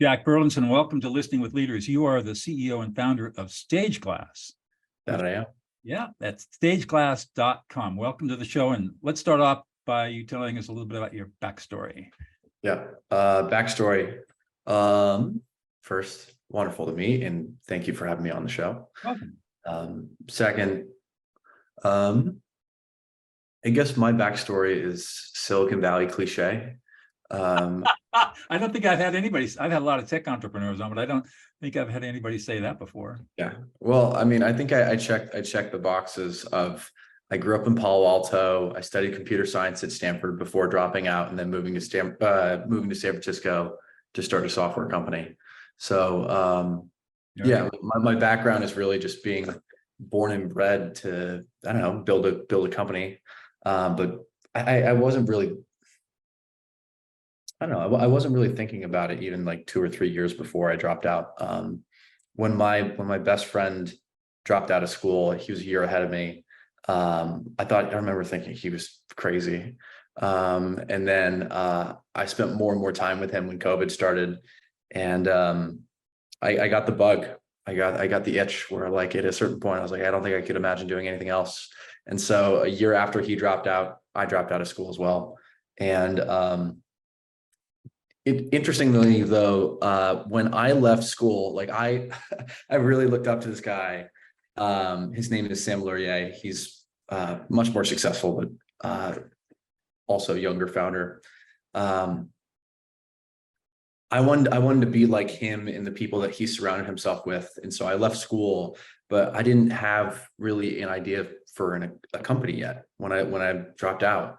Jack Burlinson, welcome to Listening with Leaders. You are the CEO and founder of StageGlass. That I am. Yeah, that's stageglass.com. Welcome to the show. And let's start off by you telling us a little bit about your backstory. Yeah. Backstory. First, wonderful to meet, and thank you for having me on the show. Welcome. Second, I guess my backstory is Silicon Valley cliche. I don't think I've had a lot of tech entrepreneurs on, but I don't think I've had anybody say that before. Yeah. Well, I mean, I think I checked the boxes of, I grew up in Palo Alto. I studied computer science at Stanford before dropping out and then moving to San Francisco to start a software company. So, yeah, my background is really just being born and bred to, I don't know, build a company. But I wasn't really, I don't know, I wasn't really thinking about it even like 2 or 3 years before I dropped out. When my best friend dropped out of school, he was a year ahead of me. I remember thinking he was crazy. And then I spent more and more time with him when COVID started, and I got the bug. I got the itch where, like, at a certain point I was like, I don't think I could imagine doing anything else. And so a year after he dropped out, I dropped out of school as well. And interestingly though, when I left school, like I really looked up to this guy. His name is Sam Laurier. He's much more successful, but also younger founder. I wanted to be like him and the people that he surrounded himself with. And so I left school, but I didn't have really an idea for a company yet when I dropped out.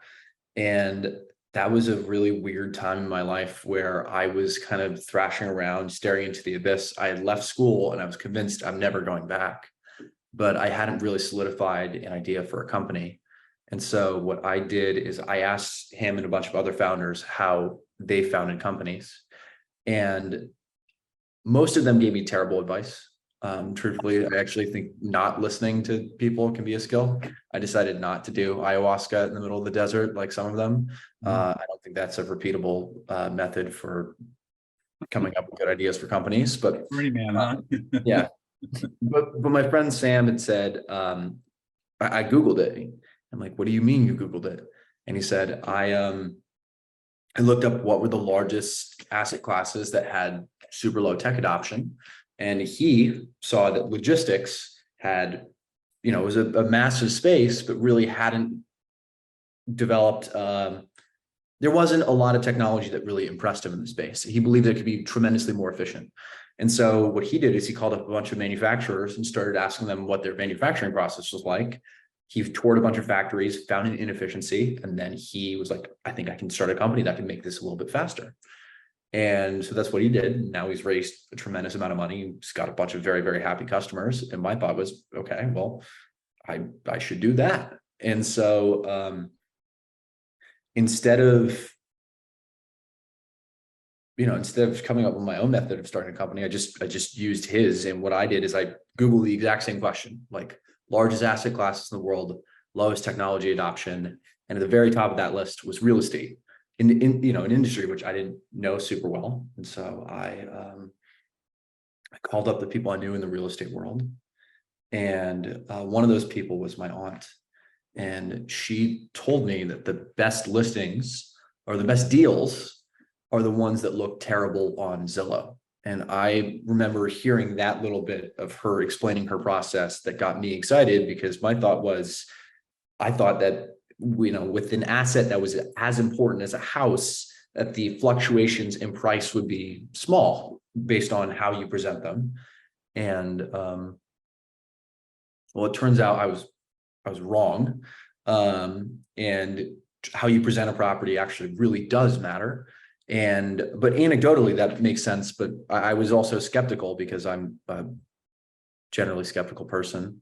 And that was a really weird time in my life where I was kind of thrashing around, staring into the abyss. I had left school and I was convinced I'm never going back, but I hadn't really solidified an idea for a company. And so what I did is I asked him and a bunch of other founders how they founded companies. And most of them gave me terrible advice. Truthfully, I actually think not listening to people can be a skill. I decided not to do ayahuasca in the middle of the desert like some of them. I don't think that's a repeatable method for coming up with good ideas for companies. But yeah. But my friend Sam had said, I Googled it. I'm like, what do you mean you Googled it? And he said, I looked up what were the largest asset classes that had super low tech adoption. And he saw that logistics had, it was a massive space, but really hadn't developed. There wasn't a lot of technology that really impressed him in the space. He believed it could be tremendously more efficient. And so what he did is he called up a bunch of manufacturers and started asking them what their manufacturing process was like. He toured a bunch of factories, found an inefficiency, and then he was like, I think I can start a company that can make this a little bit faster. And so that's what he did. Now he's raised a tremendous amount of money. He's got a bunch of very, very happy customers. And my thought was, okay, well, I should do that. And so instead of coming up with my own method of starting a company, I just used his. And what I did is I Googled the exact same question, like largest asset classes in the world, lowest technology adoption. And at the very top of that list was real estate. In an industry which I didn't know super well. And so I called up the people I knew in the real estate world. And one of those people was my aunt. And she told me that the best listings or the best deals are the ones that look terrible on Zillow. And I remember hearing that little bit of her explaining her process that got me excited, because my thought was, I thought that with an asset that was as important as a house, that the fluctuations in price would be small based on how you present them. And well, it turns out I was wrong. And how you present a property actually really does matter. But anecdotally, that makes sense. But I was also skeptical because I'm a generally skeptical person.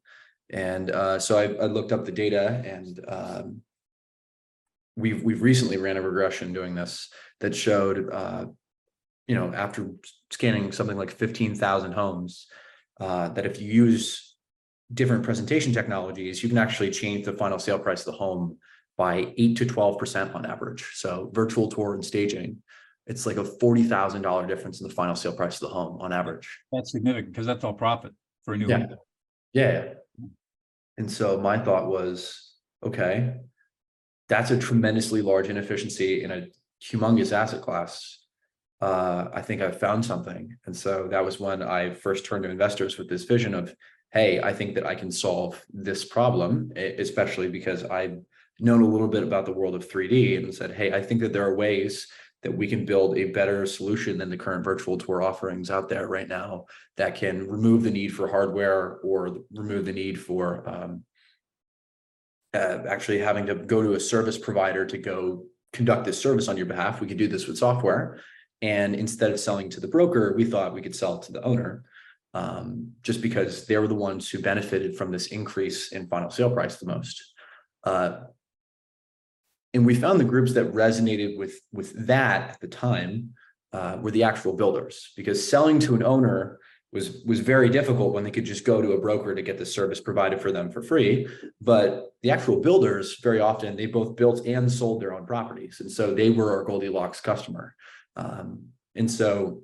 And so I looked up the data, and we've recently ran a regression doing this that showed, after scanning something like 15,000 homes, that if you use different presentation technologies, you can actually change the final sale price of the home by 8 to 12% on average. So virtual tour and staging it's like a $40,000 difference in the final sale price of the home on average. That's significant because that's all profit for a new Yeah. home. Yeah. And so my thought was, okay, that's a tremendously large inefficiency in a humongous asset class. I think I've found something. And so that was when I first turned to investors with this vision of, hey, I think that I can solve this problem, especially because I've known a little bit about the world of 3D and said, hey, I think that there are ways that we can build a better solution than the current virtual tour offerings out there right now that can remove the need for hardware or remove the need for actually having to go to a service provider to go conduct this service on your behalf. We could do this with software. And instead of selling to the broker, we thought we could sell to the owner, just because they were the ones who benefited from this increase in final sale price the most. And we found the groups that resonated with that at the time were the actual builders, because selling to an owner was very difficult when they could just go to a broker to get the service provided for them for free. But the actual builders, very often, they both built and sold their own properties. And so they were our Goldilocks customer. And so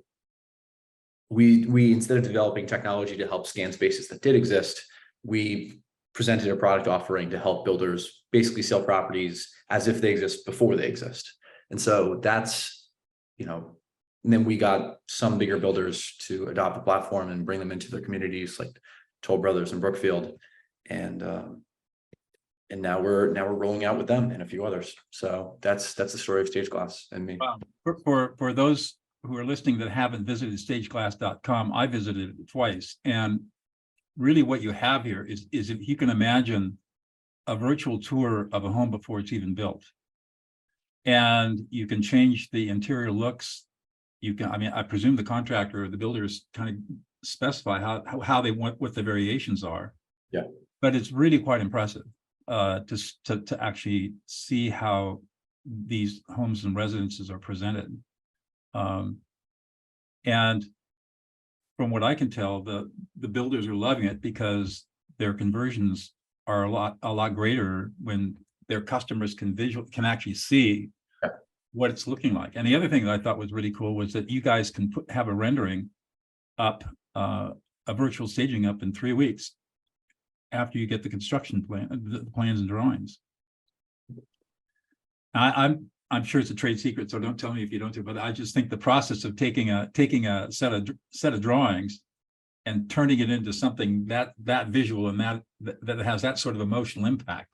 we instead of developing technology to help scan spaces that did exist, we presented a product offering to help builders basically sell properties as if they exist before they exist. And so that's, and then we got some bigger builders to adopt the platform and bring them into their communities, like Toll Brothers and Brookfield. And now we're rolling out with them and a few others. So that's the story of StageGlass and me. For those who are listening that haven't visited StageGlass.com, I visited it twice. And really what you have here is if you can imagine a virtual tour of a home before it's even built. And you can change the interior looks. You can, I presume the contractor or the builders kind of specify how they want, what the variations are. Yeah. But it's really quite impressive to actually see how these homes and residences are presented. And from what I can tell, the builders are loving it because their conversions are a lot greater when their customers can actually see what it's looking like. And the other thing that I thought was really cool was that you guys can have a rendering up, a virtual staging up in 3 weeks after you get the construction plan, the plans and drawings. I'm sure it's a trade secret, so don't tell me if you don't do. But I just think the process of taking a set of drawings and turning it into something that visual and that has that sort of emotional impact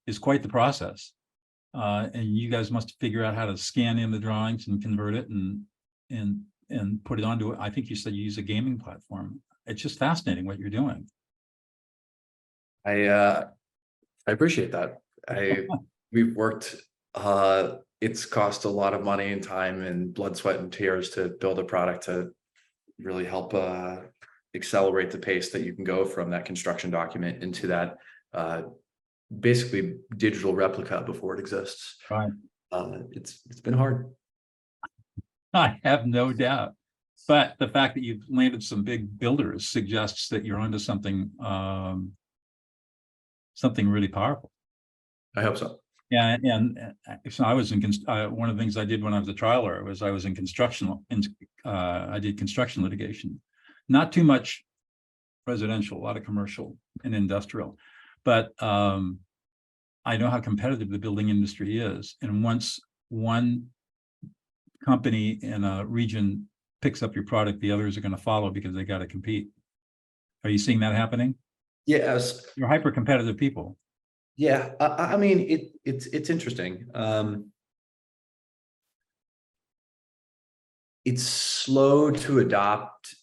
is quite the process. And you guys must figure out how to scan in the drawings and convert it and put it onto it. I think you said you use a gaming platform. It's just fascinating what you're doing. I appreciate that. We've worked, it's cost a lot of money and time and blood, sweat, and tears to build a product to really help accelerate the pace that you can go from that construction document into that basically digital replica before it exists. Right. It's been hard. I have no doubt. But the fact that you've landed some big builders suggests that you're onto something something really powerful. I hope so. Yeah, and so I was in one of the things I did when I was a trial lawyer was I was in construction, and I did construction litigation, not too much residential, a lot of commercial and industrial, but I know how competitive the building industry is. And once one company in a region picks up your product, the others are going to follow because they got to compete. Are you seeing that happening? Yes. You're hyper competitive people. Yeah, I mean, it's interesting. It's slow to adopt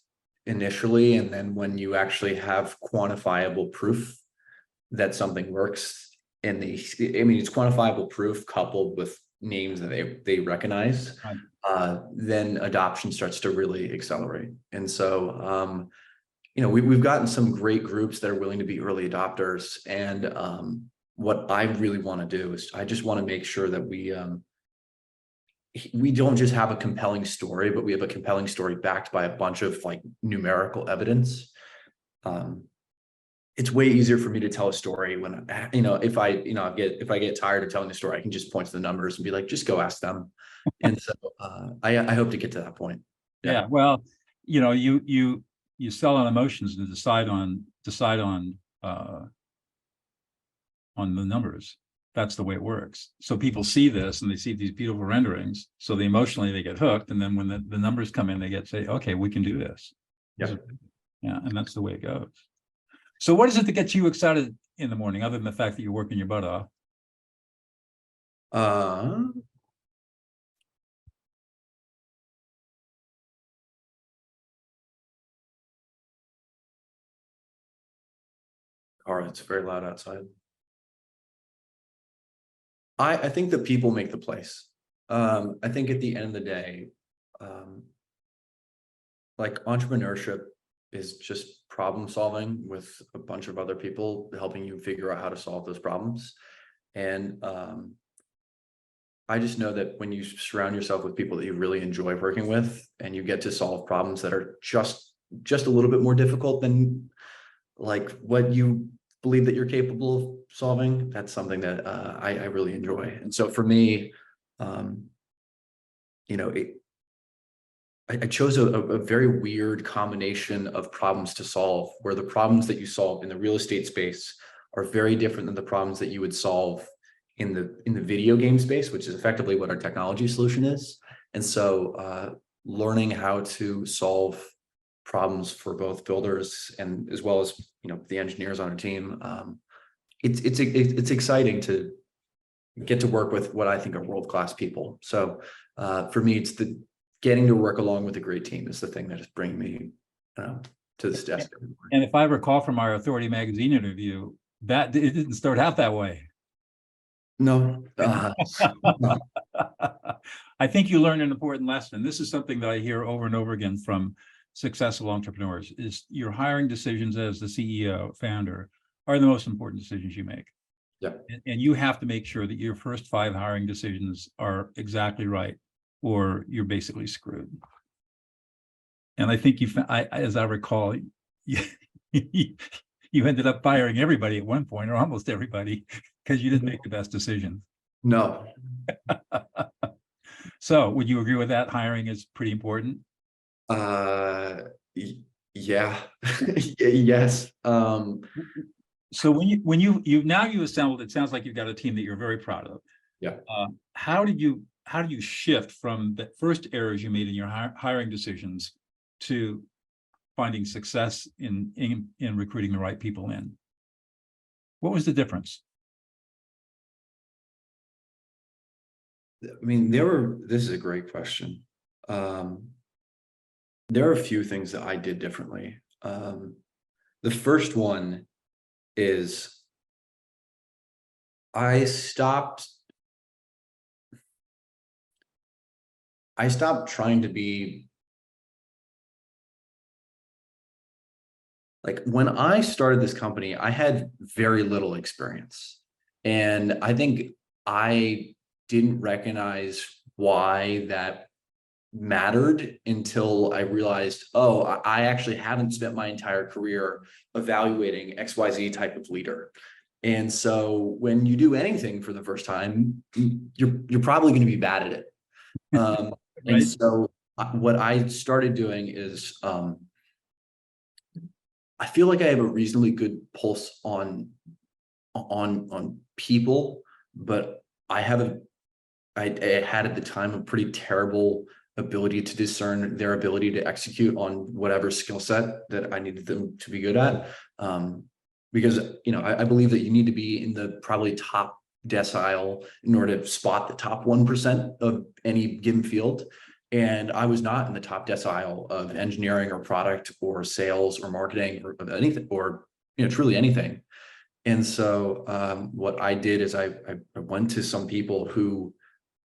initially, and then when you actually have quantifiable proof that something works, and it's quantifiable proof coupled with names that they recognize, right. Then adoption starts to really accelerate. And so, we've gotten some great groups that are willing to be early adopters, and what I really want to do is I just want to make sure that we don't just have a compelling story, but we have a compelling story backed by a bunch of like numerical evidence. it's way easier for me to tell a story when, if I get tired of telling the story, I can just point to the numbers and be like, just go ask them. And so I hope to get to that point. Yeah. Well, you sell on emotions and decide on the numbers. That's the way it works. So people see this and they see these beautiful renderings. So they emotionally they get hooked. And then when the numbers come in, they say, okay, we can do this. Yeah. Yeah. And that's the way it goes. So what is it that gets you excited in the morning, other than the fact that you're working your butt off? Carl, it's very loud outside. I think that people make the place. I think at the end of the day, like entrepreneurship is just problem solving with a bunch of other people helping you figure out how to solve those problems. And I just know that when you surround yourself with people that you really enjoy working with and you get to solve problems that are just a little bit more difficult than like what you believe that you're capable of solving, that's something that I really enjoy. And so for me, I chose a very weird combination of problems to solve, where the problems that you solve in the real estate space are very different than the problems that you would solve in the video game space, which is effectively what our technology solution is. And so learning how to solve problems for both builders and as well as the engineers on our team, it's exciting to get to work with what I think are world-class people. So for me, it's the getting to work along with a great team is the thing that is bringing me to this desk. And if I recall from our Authority Magazine interview, that it didn't start out that way. No. I think you learned an important lesson. This is something that I hear over and over again from successful entrepreneurs, is your hiring decisions as the CEO, founder, are the most important decisions you make. Yeah. And you have to make sure that your first 5 hiring decisions are exactly right, or you're basically screwed. And I think as I recall, you ended up firing everybody at one point, or almost everybody, because you didn't make the best decision. No. So would you agree with that? Hiring is pretty important? Yeah. Yes. So when you assembled, it sounds like you've got a team that you're very proud of. Yeah. How do you shift from the first errors you made in your hiring decisions to finding success in recruiting the right people in? What was the difference? I mean, this is a great question. There are a few things that I did differently. The first one is I stopped trying to be like, when I started this company, I had very little experience. And I think I didn't recognize why that mattered until I realized, oh, I actually haven't spent my entire career evaluating XYZ type of leader. And so when you do anything for the first time, you're probably going to be bad at it. Right. And so what I started doing is I feel like I have a reasonably good pulse on people, but I had at the time a pretty terrible ability to discern their ability to execute on whatever skill set that I needed them to be good at. Because I believe that you need to be in the probably top decile in order to spot the top 1% of any given field. And I was not in the top decile of engineering or product or sales or marketing or anything, or truly anything. And so what I did is I went to some people who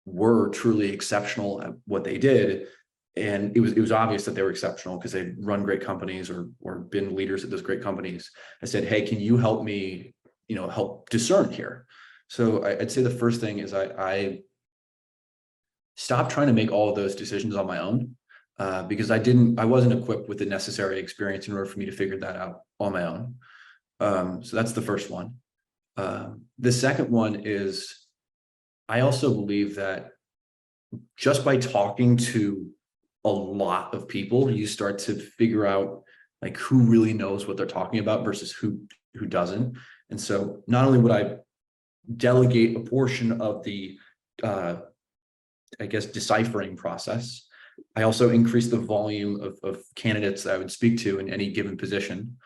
were truly exceptional at what they did, and it was obvious that they were exceptional because they'd run great companies or been leaders at those great companies. I said, hey, can you help me help discern here? So I'd say the first thing is I stopped trying to make all of those decisions on my own, because I wasn't equipped with the necessary experience in order for me to figure that out on my own. So that's the first one. The second one is, I also believe that just by talking to a lot of people, you start to figure out like who really knows what they're talking about versus who doesn't. And so not only would I delegate a portion of the I guess deciphering process, I also increase the volume of candidates that I would speak to in any given position.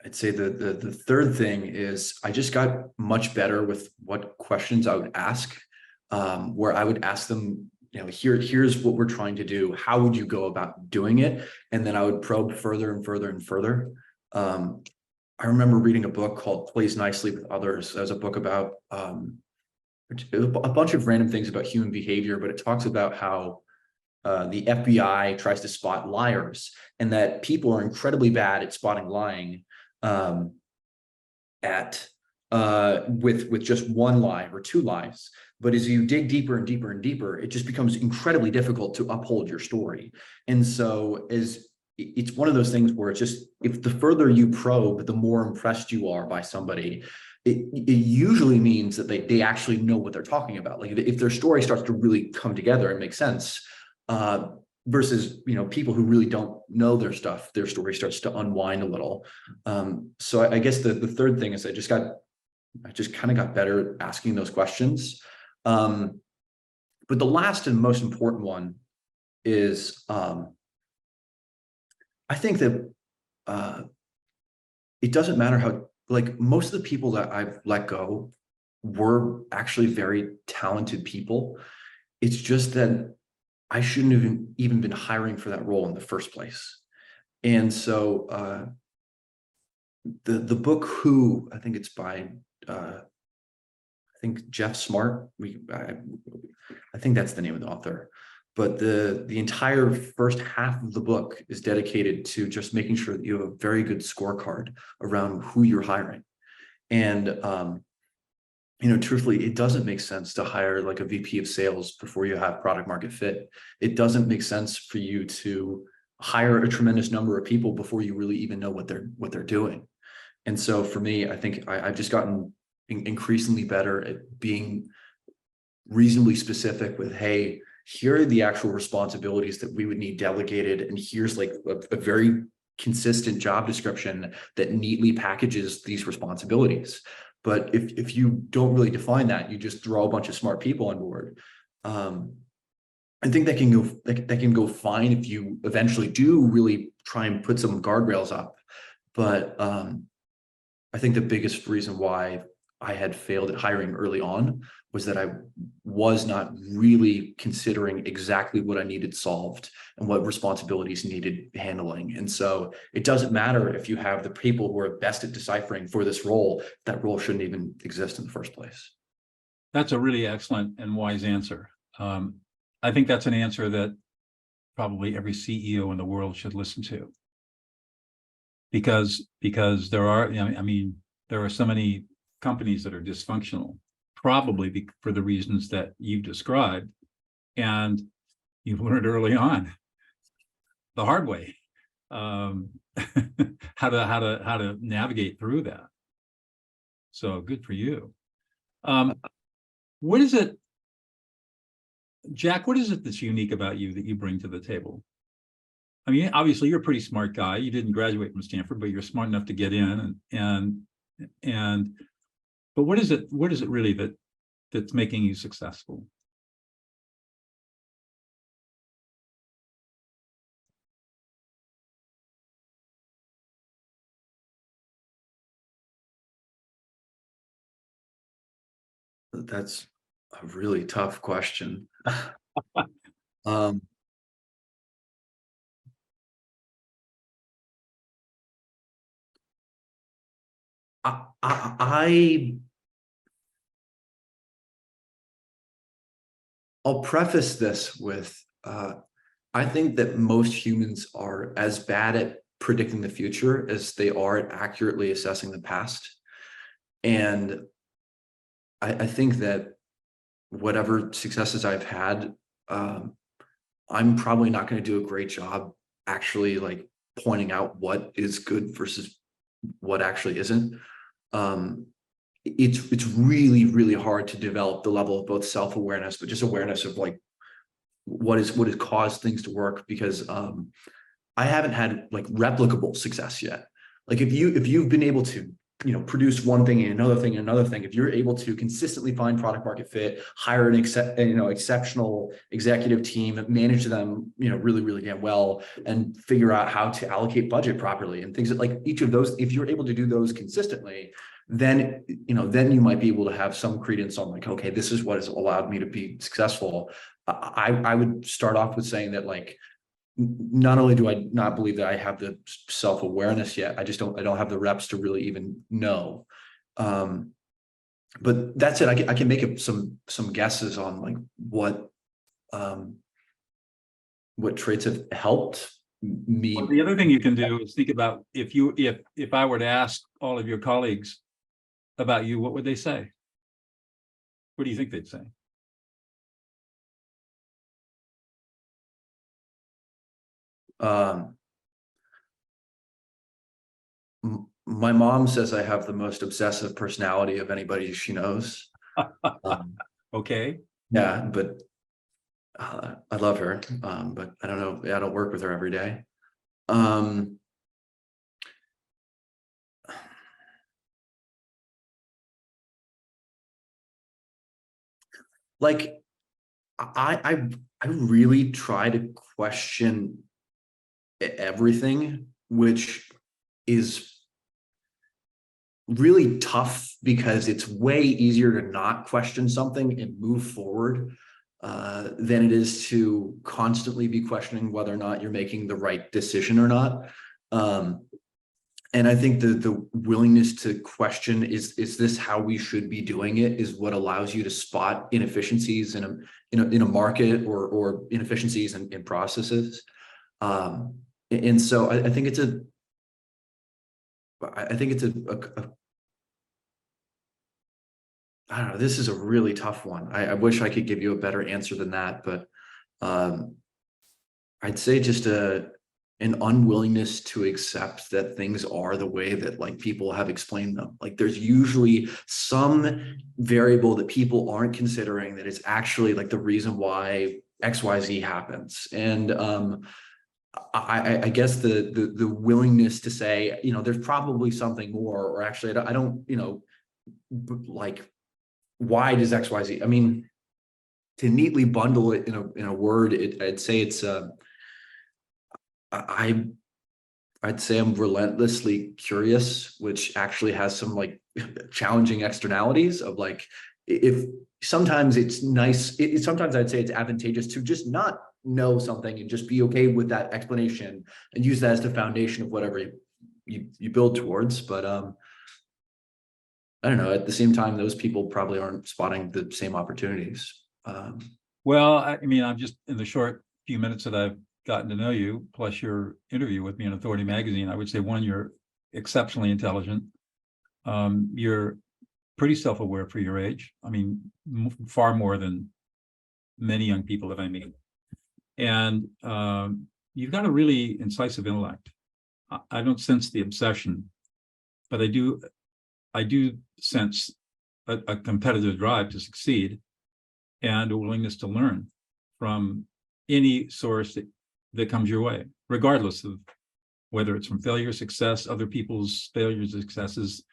I'd say the third thing is I just got much better with what questions I would ask, where I would ask them, you know, here's what we're trying to do. How would you go about doing it? And then I would probe further and further and further. I remember reading a book called Plays Nicely with Others. That was a book about a bunch of random things about human behavior, but it talks about how the FBI tries to spot liars, and that people are incredibly bad at spotting lying with just one lie or two lies. But as you dig deeper and deeper and deeper, it just becomes incredibly difficult to uphold your story. And so it's one of those things where it's just, if the further you probe, the more impressed you are by somebody, it usually means that they actually know what they're talking about. Like if their story starts to really come together and make sense, versus, you know, people who really don't know their stuff, their story starts to unwind a little. So I guess the third thing is I just kind of got better at asking those questions. But the last and most important one is, I think that it doesn't matter how, like, most of the people that I've let go were actually very talented people. It's just that I shouldn't have even been hiring for that role in the first place. And so the book Who, I think it's by I think Jeff Smart. I think that's the name of the author. But the entire first half of the book is dedicated to just making sure that you have a very good scorecard around who you're hiring. And you know, truthfully, it doesn't make sense to hire like a VP of sales before you have product market fit. It doesn't make sense for you to hire a tremendous number of people before you really even know what they're doing. And so for me, I think I've just gotten increasingly better at being reasonably specific with, hey, here are the actual responsibilities that we would need delegated, and here's like a very consistent job description that neatly packages these responsibilities. But if you don't really define that, you just throw a bunch of smart people on board. I think that can go fine if you eventually do really try and put some guardrails up. But I think the biggest reason why I had failed at hiring early on was that I was not really considering exactly what I needed solved and what responsibilities needed handling. And so it doesn't matter if you have the people who are best at deciphering for this role, that role shouldn't even exist in the first place. That's a really excellent and wise answer. I think that's an answer that probably every CEO in the world should listen to. Because there are, I mean, there are so many companies that are dysfunctional, probably for the reasons that you've described, and you've learned early on the hard way how to navigate through that. So good for you. What is it, Jack? What is it that's unique about you that you bring to the table? I mean, obviously you're a pretty smart guy. You didn't graduate from Stanford, but you're smart enough to get in, but what is it really that's making you successful? That's a really tough question. I'll preface this with, I think that most humans are as bad at predicting the future as they are at accurately assessing the past. And I think that whatever successes I've had, I'm probably not going to do a great job actually like pointing out what is good versus what actually isn't. It's really, really hard to develop the level of both self-awareness, but just awareness of like what has caused things to work, because I haven't had like replicable success yet. Like if you've been able to, you know, produce one thing and another thing and another thing, if you're able to consistently find product market fit, hire an exceptional executive team, manage them, you know, really, really damn well, and figure out how to allocate budget properly and things that, like, each of those, if you're able to do those consistently, then, you know, then you might be able to have some credence on like, okay, this is what has allowed me to be successful. I would start off with saying that, like, not only do I not believe that I have the self-awareness yet, I don't have the reps to really even know. But that's it. I can make some guesses on like what traits have helped me. Well, the other thing you can do is think about if I were to ask all of your colleagues about you, what would they say? What do you think they'd say? My mom says I have the most obsessive personality of anybody she knows. Okay. Yeah, but I love her. But I don't know. I don't work with her every day. Like I really try to question everything, which is really tough because it's way easier to not question something and move forward than it is to constantly be questioning whether or not you're making the right decision or not. And I think the willingness to question, is this how we should be doing it, is what allows you to spot inefficiencies in a market, or inefficiencies in processes. And so I think it's a I don't know, this is a really tough one. I wish I could give you a better answer than that, but I'd say just an unwillingness to accept that things are the way that, like, people have explained them. Like, there's usually some variable that people aren't considering that is actually like the reason why XYZ happens. And I guess the willingness to say, you know, there's probably something more, or actually I don't, you know, like, why does XYZ? I mean, to neatly bundle it in a word, I'd say it's I'd say I'm relentlessly curious, which actually has some like challenging externalities of, like, if sometimes it's nice, sometimes I'd say it's advantageous to just not know something and just be okay with that explanation and use that as the foundation of whatever you build towards. But I don't know, at the same time, those people probably aren't spotting the same opportunities. Well, I mean, I'm just, in the short few minutes that I've gotten to know you, plus your interview with me in Authority Magazine, I would say, one, you're exceptionally intelligent. You're pretty self-aware for your age. I mean, far more than many young people that I meet. And you've got a really incisive intellect. I don't sense the obsession, but I do sense a competitive drive to succeed, and a willingness to learn from any source that comes your way, regardless of whether it's from failure, success, other people's failures, successes.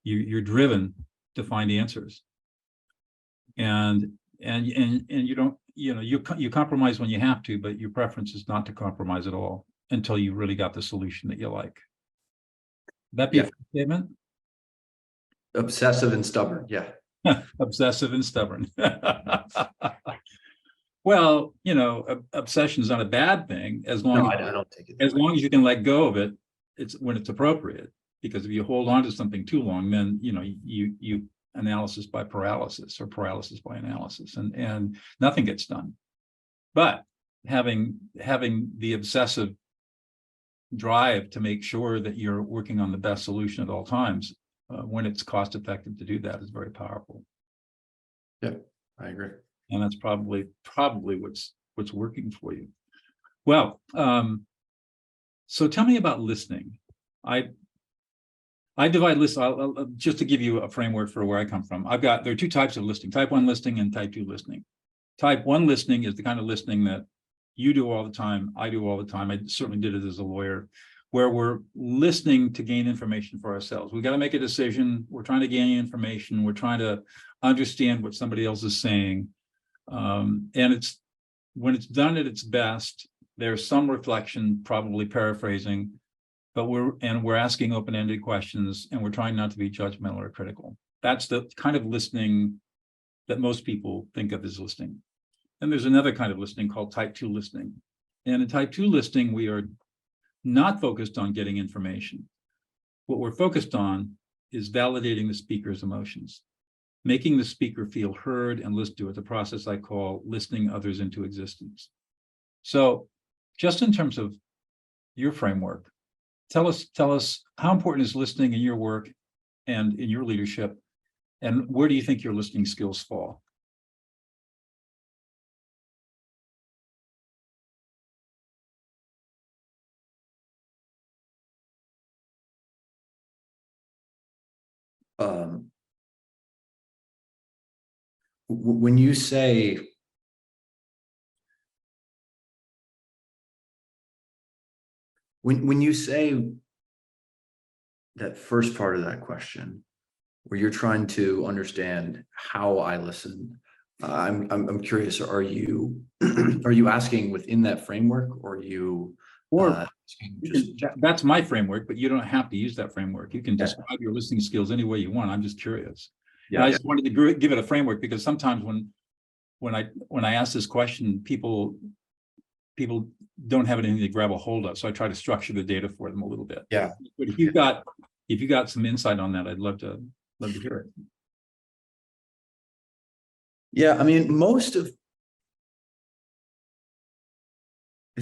You're driven to find answers, and you don't, you know, you compromise when you have to, but your preference is not to compromise at all until you really got the solution that you like. That be a statement? Obsessive and stubborn, yeah. Obsessive and stubborn. Well, you know, obsession is not a bad thing as long as I don't take it as long as you can let go of it. It's when it's appropriate, because if you hold on to something too long, then, you know, you analysis by paralysis, or paralysis by analysis, and nothing gets done. But having the obsessive drive to make sure that you're working on the best solution at all times, when it's cost effective to do that, is very powerful. Yeah, I agree. And that's probably what's working for you. Well, So tell me about listening. I divide listening, just to give you a framework for where I come from. There are two types of listening, type 1 listening and type 2 listening. Type 1 listening is the kind of listening that you do all the time, I do all the time. I certainly did it as a lawyer, where we're listening to gain information for ourselves. We got to make a decision. We're trying to gain information. We're trying to understand what somebody else is saying. And when it's done at its best, there's some reflection, probably paraphrasing, but we're asking open-ended questions, and we're trying not to be judgmental or critical. That's the kind of listening that most people think of as listening. And there's another kind of listening called type 2 listening. And in type 2 listening, we are not focused on getting information. What we're focused on is validating the speaker's emotions, making the speaker feel heard and listened to. It's a process I call listening others into existence. So just in terms of your framework, tell us how important is listening in your work and in your leadership, and where do you think your listening skills fall? When you say when you say that first part of that question, where you're trying to understand how I listen, I'm curious. Are you are you asking within that framework, or are you? Or that's my framework, but you don't have to use that framework. You can describe your listening skills any way you want. I'm just curious. And I just wanted to give it a framework, because sometimes when I ask this question, people don't have anything to grab a hold of. So I try to structure the data for them a little bit. Yeah. But if you got some insight on that, I'd love to hear it. Yeah, I mean,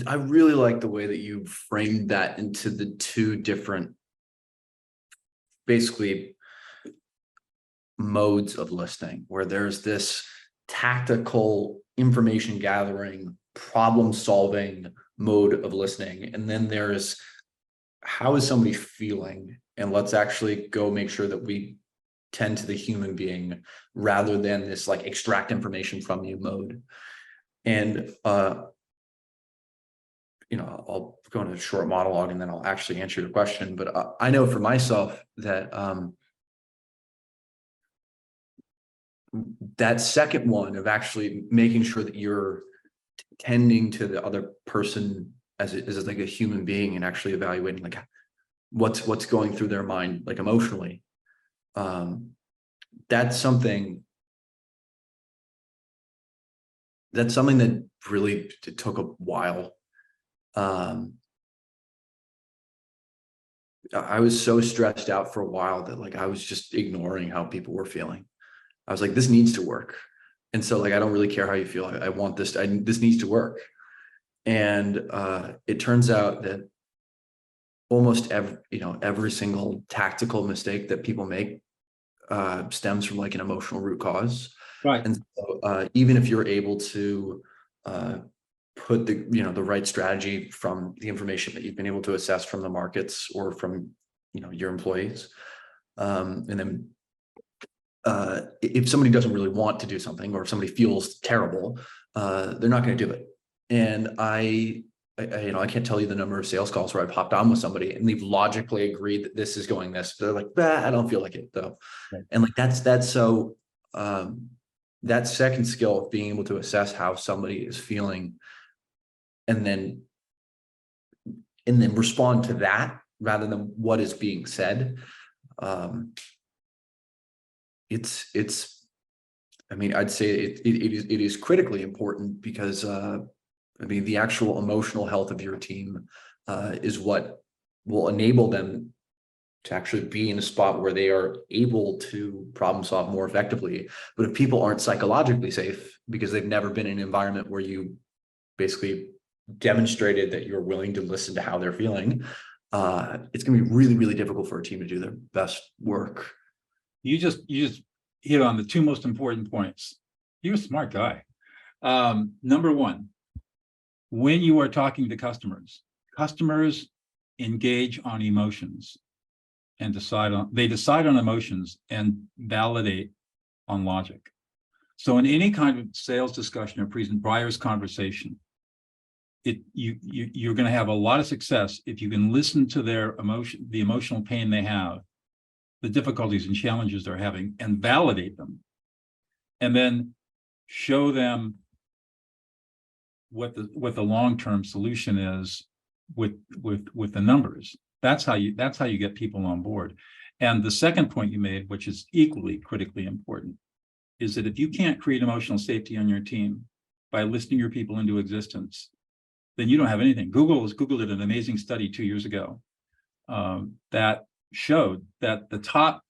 I really like the way that you framed that into the two different, basically, modes of listening, where there's this tactical information gathering, problem solving mode of listening. And then there's, how is somebody feeling? And let's actually go make sure that we tend to the human being, rather than this like extract information from you mode. And I'll go into a short monologue and then I'll actually answer your question. But I know for myself that that second one of actually making sure that you're tending to the other person as like a human being, and actually evaluating like what's going through their mind, like emotionally. That's something that really took a while. I was so stressed out for a while that like I was just ignoring how people were feeling. I was like, this needs to work. And so like, I don't really care how you feel. I want this, this needs to work. And it turns out that almost every single tactical mistake that people make stems from like an emotional root cause. Right. And so even if you're able to put the right strategy from the information that you've been able to assess from the markets or from your employees, and then if somebody doesn't really want to do something, or if somebody feels terrible, they're not going to do it. And I can't tell you the number of sales calls where I've hopped on with somebody and they've logically agreed that this is going this. They're like, I don't feel like it though. Right. And like that's so that second skill of being able to assess how somebody is feeling, and then respond to that rather than what is being said. I mean, I'd say it is critically important, because the actual emotional health of your team is what will enable them to actually be in a spot where they are able to problem solve more effectively. But if people aren't psychologically safe because they've never been in an environment where you basically demonstrated that you're willing to listen to how they're feeling, it's going to be really, really difficult for a team to do their best work. You just hit on the two most important points. You're a smart guy. Number one, when you are talking to customers engage on emotions and decide on emotions and validate on logic. So in any kind of sales discussion or buyer's conversation, you're going to have a lot of success if you can listen to their emotion, the emotional pain they have, the difficulties and challenges they're having, and validate them, and then show them what the long-term solution is with the numbers. That's how you get people on board. And the second point you made, which is equally critically important, is that if you can't create emotional safety on your team by listing your people into existence, then you don't have anything. Google did an amazing study 2 years ago that showed that the top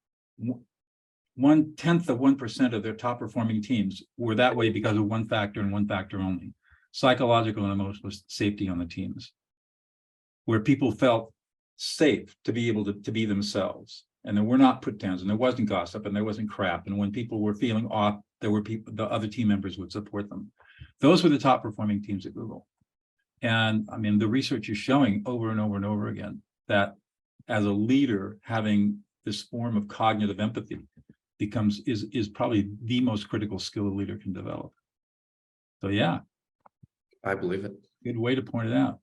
0.1% of their top performing teams were that way because of one factor and one factor only: psychological and emotional safety on the teams, where people felt safe to be able to be themselves, and there were not put downs, and there wasn't gossip, and there wasn't crap, and when people were feeling off, there were people, the other team members would support them. Those were the top performing teams at Google. And I mean, the research is showing over and over and over again that as a leader, having this form of cognitive empathy is probably the most critical skill a leader can develop. So yeah, I believe it. good way to point it out.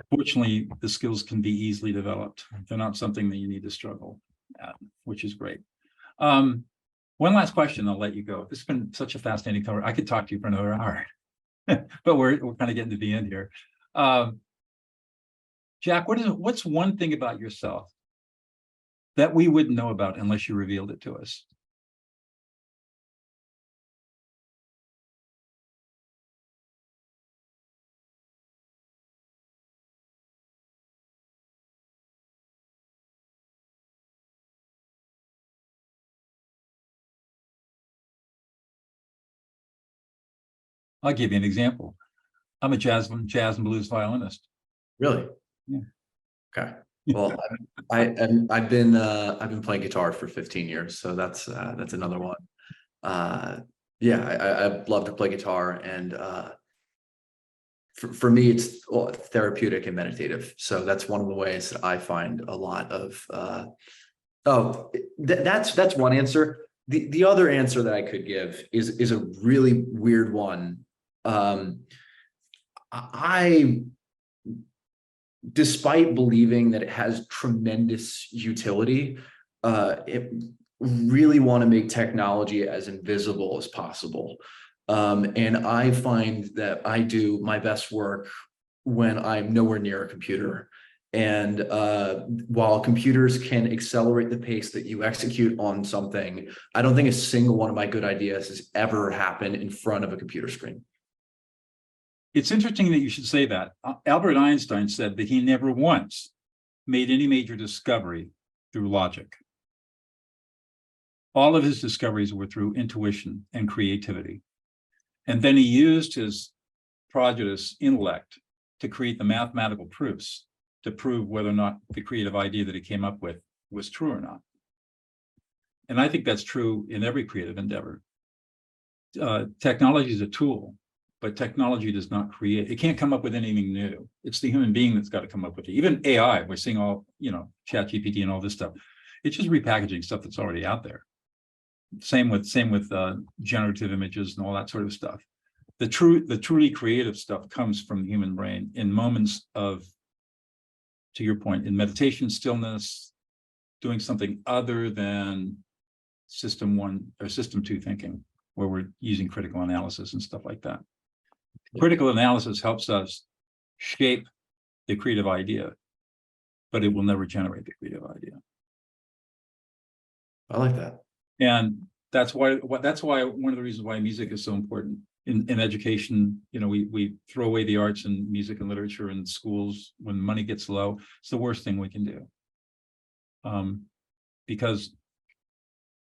Fortunately, the skills can be easily developed. They're not something that you need to struggle at, which is great. One last question, I'll let you go. This has been such a fascinating cover. I could talk to you for another hour, but we're kind of getting to the end here. Jack, what's one thing about yourself that we wouldn't know about unless you revealed it to us? I'll give you an example. I'm a jazz and blues violinist. Really? Yeah. Okay. Well, I've been playing guitar for 15 years, so that's another one. Yeah, I love to play guitar, and for me, it's therapeutic and meditative. So that's one of the ways that I find a lot of. That's one answer. The other answer that I could give is a really weird one. Despite believing that it has tremendous utility, it really want to make technology as invisible as possible. And I find that I do my best work when I'm nowhere near a computer. And while computers can accelerate the pace that you execute on something, I don't think a single one of my good ideas has ever happened in front of a computer screen. It's interesting that you should say that. Albert Einstein said that he never once made any major discovery through logic. All of his discoveries were through intuition and creativity. And then he used his prodigious intellect to create the mathematical proofs to prove whether or not the creative idea that he came up with was true or not. And I think that's true in every creative endeavor. Technology is a tool, but technology does not create. It can't come up with anything new. It's the human being that's got to come up with it. Even AI, we're seeing all, ChatGPT and all this stuff. It's just repackaging stuff that's already out there. Same with generative images and all that sort of stuff. The truly creative stuff comes from the human brain in moments of, to your point, in meditation, stillness, doing something other than system 1 or system 2 thinking, where we're using critical analysis and stuff like that. Critical analysis helps us shape the creative idea, but it will never generate the creative idea. I like that. And that's why one of the reasons why music is so important in education. We throw away the arts and music and literature in schools when money gets low. It's the worst thing we can do. Because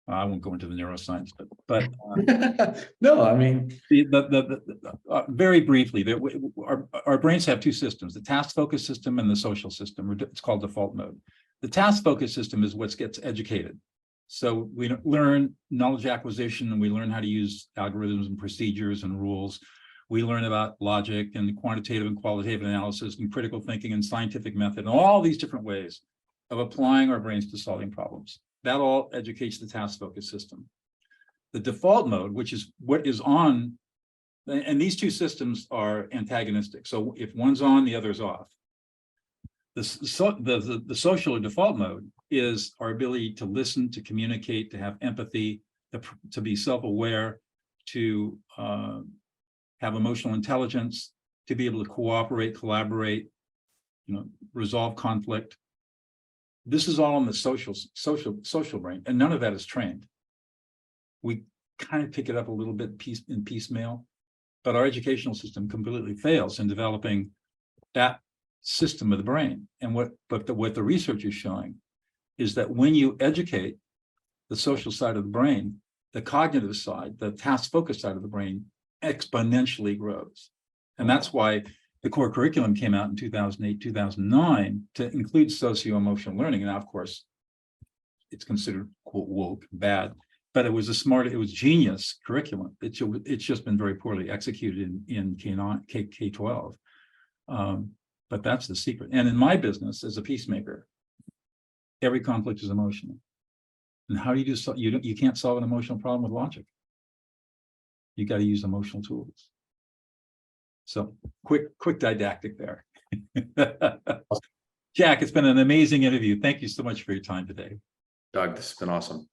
I won't go into the neuroscience, but no, I mean, very briefly, our brains have two systems: the task-focused system and the social system. It's called default mode. The task-focused system is what gets educated. So we learn knowledge acquisition, and we learn how to use algorithms and procedures and rules. We learn about logic and quantitative and qualitative analysis and critical thinking and scientific method and all these different ways of applying our brains to solving problems. That all educates the task-focused system. The default mode, which is what is on, and these two systems are antagonistic. So if one's on, the other's off. The social or default mode is our ability to listen, to communicate, to have empathy, to be self-aware, to have emotional intelligence, to be able to cooperate, collaborate, resolve conflict. This is all in the social brain, and none of that is trained. We kind of pick it up a little bit in piecemeal, but our educational system completely fails in developing that system of the brain. And what the research is showing is that when you educate the social side of the brain, the cognitive side, the task-focused side of the brain exponentially grows. And that's why the core curriculum came out in 2008, 2009 to include socio-emotional learning. And now, of course, it's considered quote woke, bad, but it was it was genius curriculum. It's just been very poorly executed in K-12. But that's the secret. And in my business as a peacemaker, every conflict is emotional. And how do you do you can't solve an emotional problem with logic. You got to use emotional tools. So quick didactic there. Jack, it's been an amazing interview. Thank you so much for your time today. Doug, this has been awesome.